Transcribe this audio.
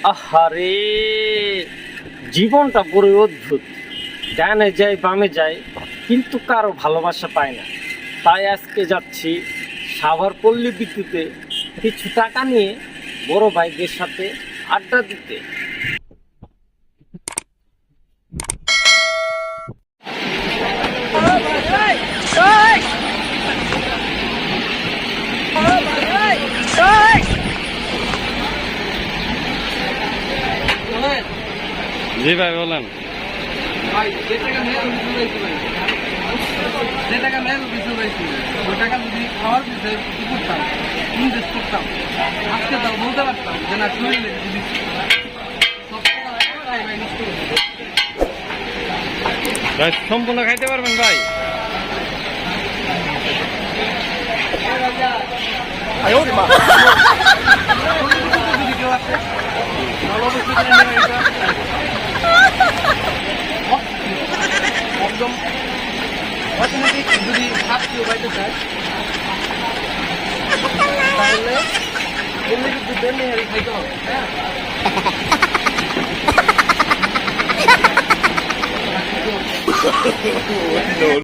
আহারে, জীবনটা বড় অদ্ভুত। ডানে যাই বামে যাই, কিন্তু কারো ভালোবাসা পায় না। তাই আজকে যাচ্ছি সাভার পল্লী বিদ্যুতে কিছু টাকা নিয়ে বড় ভাইদের সাথে আড্ডা দিতে। জি ভাই বলেন। ভাই যে টাকা নেয় আমি কিছু পাইছি ভাই, যে টাকা নেয় আমি কিছু পাইছি। ওই টাকা যদি খাওয়ার পিছিয়ে কি করতাম, ইনভেস্ট করতাম, আজকে তাও বলতে পারতাম যে না শরীরে যদি সব টাকা ভাই ভাই নষ্ট করে দিত। ভাই সম্পূর্ণ খাইতে পারবেন ভাই? যদি কেউ আছে ভালো অবস্থা করে নিয়ে এটা একদম অটোমেটিক। যদি হাত কেউ পাইতে চায় তাহলে এমনি কিন্তু দেননি হারি খাইতে হবে। হ্যাঁ